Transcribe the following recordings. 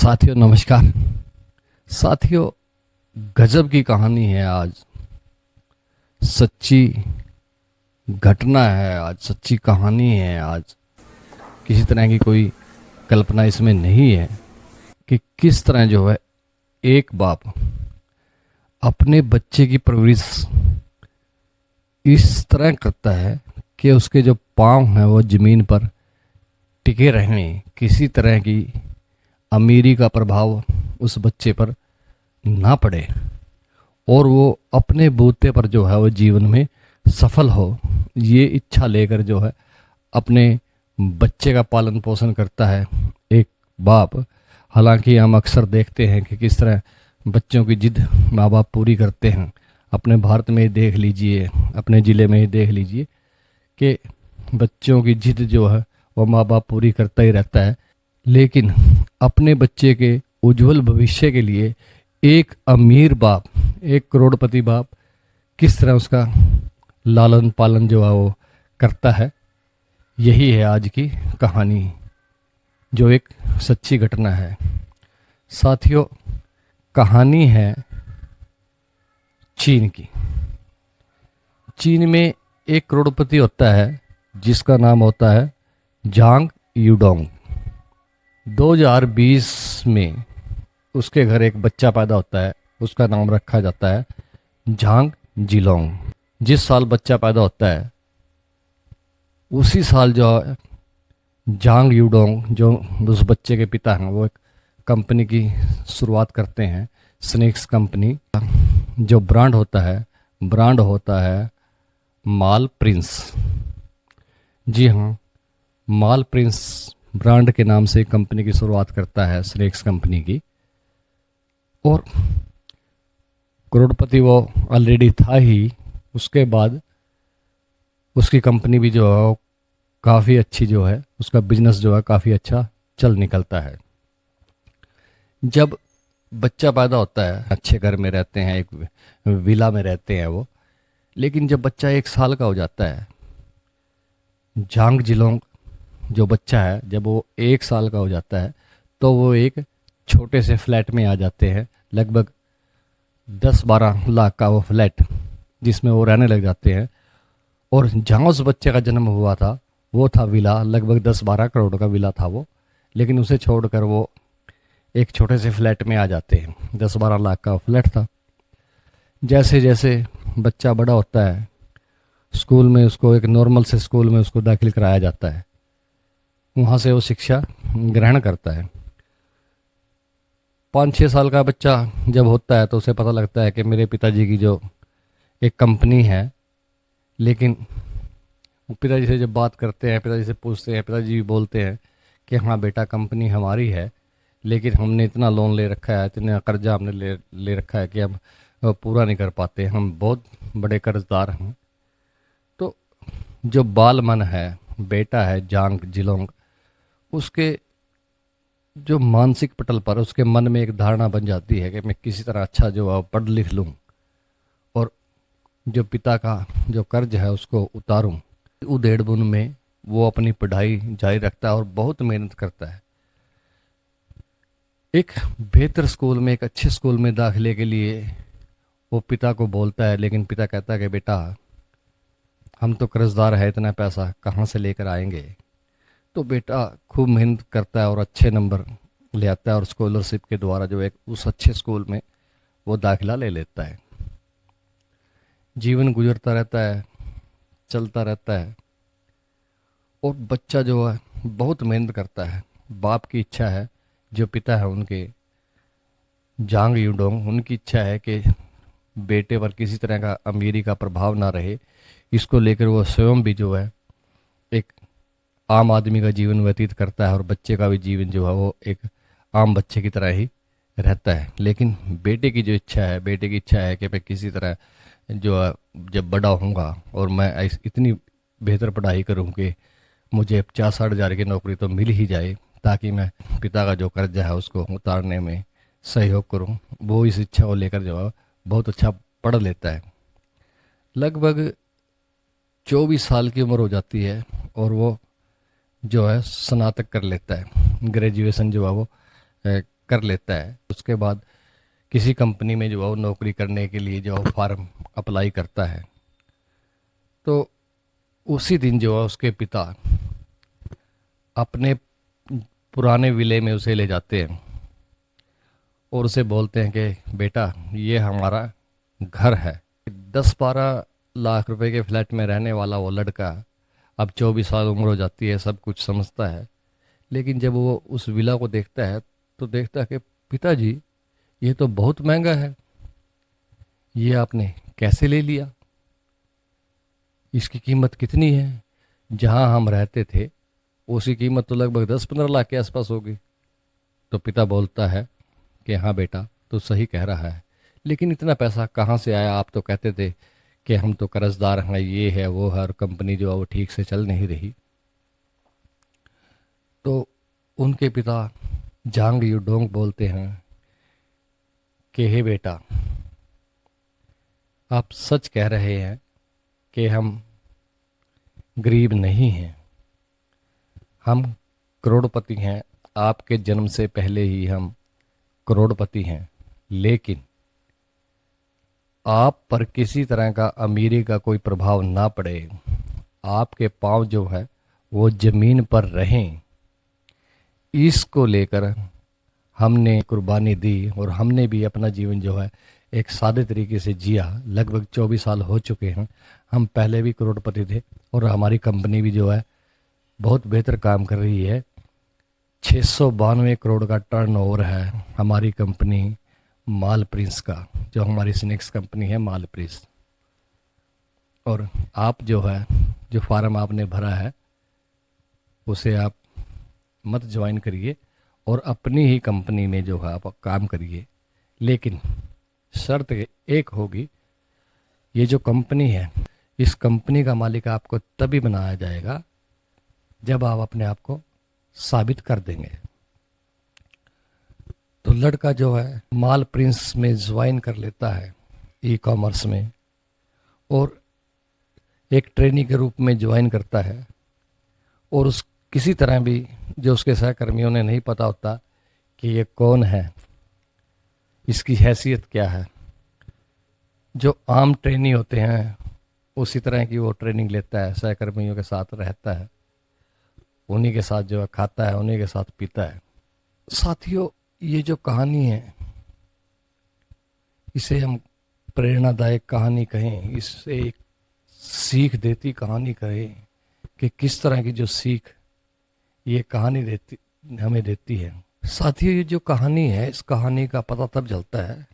साथियों नमस्कार। साथियों, गजब की कहानी है आज। सच्ची घटना है आज, सच्ची कहानी है आज। किसी तरह की कोई कल्पना इसमें नहीं है कि किस तरह जो है एक बाप अपने बच्चे की परवरिश इस तरह करता है कि उसके जो पाँव हैं वो ज़मीन पर टिके रहें, किसी तरह की अमीरी का प्रभाव उस बच्चे पर ना पड़े और वो अपने बूते पर जो है वो जीवन में सफल हो, ये इच्छा लेकर जो है अपने बच्चे का पालन पोषण करता है एक बाप। हालांकि हम अक्सर देखते हैं कि किस तरह बच्चों की जिद माँ बाप पूरी करते हैं। अपने भारत में ही देख लीजिए, अपने ज़िले में ही देख लीजिए कि बच्चों की जिद जो है वो माँ बाप पूरी करता ही रहता है। लेकिन अपने बच्चे के उज्जवल भविष्य के लिए एक अमीर बाप, एक करोड़पति बाप किस तरह उसका लालन पालन जो है वो करता है, यही है आज की कहानी, जो एक सच्ची घटना है। साथियों, कहानी है चीन की। चीन में एक करोड़पति होता है जिसका नाम होता है झांग यूडोंग। 2020 में उसके घर एक बच्चा पैदा होता है, उसका नाम रखा जाता है झांग जिलोंग। जिस साल बच्चा पैदा होता है उसी साल जो झांग यूडोंग, जो उस बच्चे के पिता हैं, वो एक कंपनी की शुरुआत करते हैं, स्नेक्स कंपनी। जो ब्रांड होता है माल प्रिंस। जी हाँ, माल प्रिंस ब्रांड के नाम से कंपनी की शुरुआत करता है, स्नेक्स कंपनी की। और करोड़पति वो ऑलरेडी था ही, उसके बाद उसकी कंपनी भी जो है काफ़ी अच्छी जो है, उसका बिजनेस जो है काफ़ी अच्छा चल निकलता है। जब बच्चा पैदा होता है, अच्छे घर में रहते हैं, एक विला में रहते हैं वो। लेकिन जब बच्चा 1 साल का हो जाता है, झांग जिलोंग जो बच्चा है, जब वो 1 साल का हो जाता है तो वो एक छोटे से फ्लैट में आ जाते हैं, लगभग 10-12 लाख का वो फ्लैट, जिसमें वो रहने लग जाते हैं। और जहाँ उस बच्चे का जन्म हुआ था वो था विला, लगभग 10-12 करोड़ का विला था वो। लेकिन उसे छोड़कर वो एक छोटे से फ्लैट में आ जाते हैं, 10-12 लाख का फ्लैट था। जैसे जैसे बच्चा बड़ा होता है, स्कूल में उसको एक नॉर्मल से स्कूल में उसको दाखिल कराया जाता है, वहाँ से वो शिक्षा ग्रहण करता है। 5-6 साल का बच्चा जब होता है तो उसे पता लगता है कि मेरे पिताजी की जो एक कंपनी है। लेकिन पिताजी से जब बात करते हैं, पिताजी से पूछते हैं, पिताजी भी बोलते हैं कि हाँ बेटा, कंपनी हमारी है, लेकिन हमने इतना लोन ले रखा है, इतना कर्जा हमने ले रखा है कि अब पूरा नहीं कर पाते, हम बहुत बड़े कर्जदार हैं। तो जो बाल मन है, बेटा है झांग जिलोंग, उसके जो मानसिक पटल पर उसके मन में एक धारणा बन जाती है कि मैं किसी तरह अच्छा जो है पढ़ लिख लूँ और जो पिता का जो कर्ज है उसको उतारूं। उधेड़-बुन में वो अपनी पढ़ाई जारी रखता है और बहुत मेहनत करता है। एक बेहतर स्कूल में, एक अच्छे स्कूल में दाखिले के लिए वो पिता को बोलता है, लेकिन पिता कहता है कि बेटा, हम तो कर्जदार है, इतना पैसा कहाँ से लेकर आएंगे। तो बेटा खूब मेहनत करता है और अच्छे नंबर ले आता है और स्कॉलरशिप के द्वारा जो एक उस अच्छे स्कूल में वो दाखिला ले लेता है। जीवन गुजरता रहता है, चलता रहता है और बच्चा जो है बहुत मेहनत करता है। बाप की इच्छा है, जो पिता है उनके झांग यूडोंग, उनकी इच्छा है कि बेटे पर किसी तरह का अमीरी का प्रभाव ना रहे। इसको लेकर वो स्वयं भी जो है एक आम आदमी का जीवन व्यतीत करता है और बच्चे का भी जीवन जो है वो एक आम बच्चे की तरह ही रहता है। लेकिन बेटे की जो इच्छा है, बेटे की इच्छा है कि मैं किसी तरह जो है जब बड़ा होऊंगा और मैं इतनी बेहतर पढ़ाई करूं कि मुझे 50-60 हज़ार की नौकरी तो मिल ही जाए, ताकि मैं पिता का जो कर्जा है उसको उतारने में सहयोग करूं। वो इस इच्छा को लेकर जो है बहुत अच्छा पढ़ लेता है। लगभग 24 साल की उम्र हो जाती है और वो जो है स्नातक कर लेता है, ग्रेजुएशन जो है वो कर लेता है। उसके बाद किसी कंपनी में जो है वो नौकरी करने के लिए जो फॉर्म अप्लाई करता है, तो उसी दिन जो है उसके पिता अपने पुराने विले में उसे ले जाते हैं और उसे बोलते हैं कि बेटा ये हमारा घर है। 10-12 लाख रुपए के फ्लैट में रहने वाला वो लड़का अब 24 साल उम्र हो जाती है, सब कुछ समझता है, लेकिन जब वो उस विला को देखता है तो देखता है कि पिताजी ये तो बहुत महंगा है, ये आपने कैसे ले लिया, इसकी कीमत कितनी है? जहां हम रहते थे उसकी कीमत तो लगभग 10-15 लाख के आसपास होगी। तो पिता बोलता है कि हाँ बेटा तू सही कह रहा है, लेकिन इतना पैसा कहाँ से आया? आप तो कहते थे कि हम तो कर्जदार हैं, ये है वो है, और कंपनी जो है वो ठीक से चल नहीं रही। तो उनके पिता जांग यूडोंग बोलते हैं कि हे बेटा आप सच कह रहे हैं कि हम गरीब नहीं हैं, हम करोड़पति हैं, आपके जन्म से पहले ही हम करोड़पति हैं, लेकिन आप पर किसी तरह का अमीरी का कोई प्रभाव ना पड़े, आपके पांव जो है वो जमीन पर रहें, इसको लेकर हमने कुर्बानी दी और हमने भी अपना जीवन जो है एक सादे तरीके से जिया। लगभग 24 साल हो चुके हैं, हम पहले भी करोड़पति थे और हमारी कंपनी भी जो है बहुत बेहतर काम कर रही है। 692 करोड़ का टर्नओवर है हमारी कंपनी माल प्रिंस का, जो हमारी स्नेक्स कंपनी है माल प्रिंस। और आप जो है जो फार्म आपने भरा है उसे आप मत ज्वाइन करिए और अपनी ही कंपनी में जो है आप काम करिए, लेकिन शर्त एक होगी, ये जो कंपनी है इस कंपनी का मालिक आपको तभी बनाया जाएगा जब आप अपने आप को साबित कर देंगे। तो लड़का जो है माल प्रिंस में ज्वाइन कर लेता है ई कॉमर्स में, और एक ट्रेनी के रूप में ज्वाइन करता है, और उस किसी तरह भी जो उसके सहकर्मियों ने नहीं पता होता कि ये कौन है, इसकी हैसियत क्या है। जो आम ट्रेनी होते हैं उसी तरह की वो ट्रेनिंग लेता है, सहकर्मियों के साथ रहता है, उन्हीं के साथ जो है खाता है, उन्हीं के साथ पीता है। साथियों ये जो कहानी है इसे हम प्रेरणादायक कहानी कहें, इससे एक सीख देती कहानी कहें कि किस तरह की जो सीख ये कहानी हमें देती है। साथियों ये जो कहानी है इस कहानी का पता तब चलता है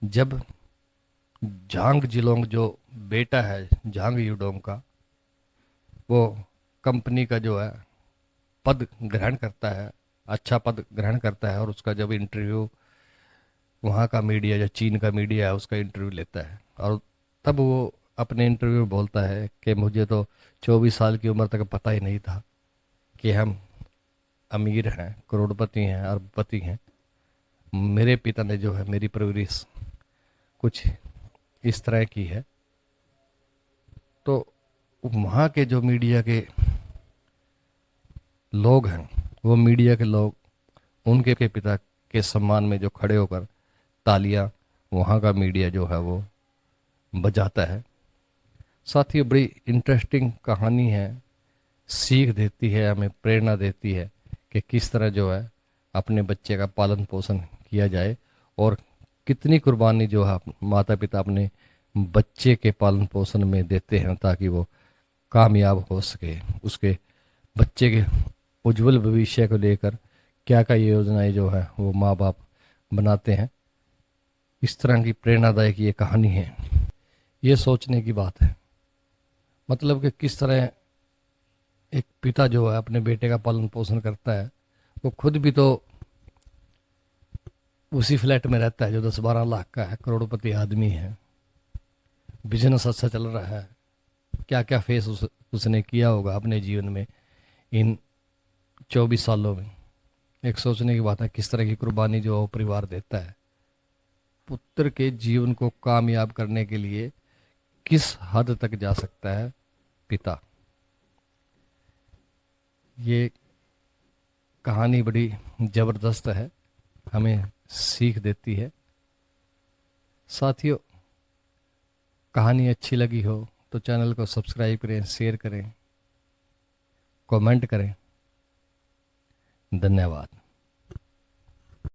जब झांग जिलोंग जो बेटा है झांग यूडोंग का, वो कंपनी का जो है पद ग्रहण करता है, अच्छा पद ग्रहण करता है, और उसका जब इंटरव्यू वहाँ का मीडिया जो चीन का मीडिया है उसका इंटरव्यू लेता है, और तब वो अपने इंटरव्यू में बोलता है कि मुझे तो 24 साल की उम्र तक पता ही नहीं था कि हम अमीर हैं, करोड़पति हैं, अरबपति हैं। मेरे पिता ने जो है मेरी परवरिश कुछ इस तरह की है। तो वहाँ के जो मीडिया के लोग हैं, वो मीडिया के लोग उनके के पिता के सम्मान में जो खड़े होकर तालियां वहाँ का मीडिया जो है वो बजाता है। साथ ही बड़ी इंटरेस्टिंग कहानी है, सीख देती है, हमें प्रेरणा देती है कि किस तरह जो है अपने बच्चे का पालन पोषण किया जाए, और कितनी कुर्बानी जो है माता पिता अपने बच्चे के पालन पोषण में देते हैं ताकि वो कामयाब हो सके। उसके बच्चे के उज्जवल भविष्य को लेकर क्या क्या योजनाएं जो है वो माँ बाप बनाते हैं। इस तरह की प्रेरणादायक ये कहानी है। ये सोचने की बात है, मतलब कि किस तरह एक पिता जो है अपने बेटे का पालन पोषण करता है। वो खुद भी तो उसी फ्लैट में रहता है जो 10-12 लाख का है, करोड़पति आदमी है, बिजनेस अच्छा चल रहा है। क्या क्या फेस उसने किया होगा अपने जीवन में इन 24 सालों में। एक सोचने की बात है किस तरह की कुर्बानी जो वो परिवार देता है पुत्र के जीवन को कामयाब करने के लिए, किस हद तक जा सकता है पिता। ये कहानी बड़ी जबरदस्त है हमें सीख देती है। साथियों, कहानी अच्छी लगी हो तो चैनल को सब्सक्राइब करें, शेयर करें, कमेंट करें। धन्यवाद।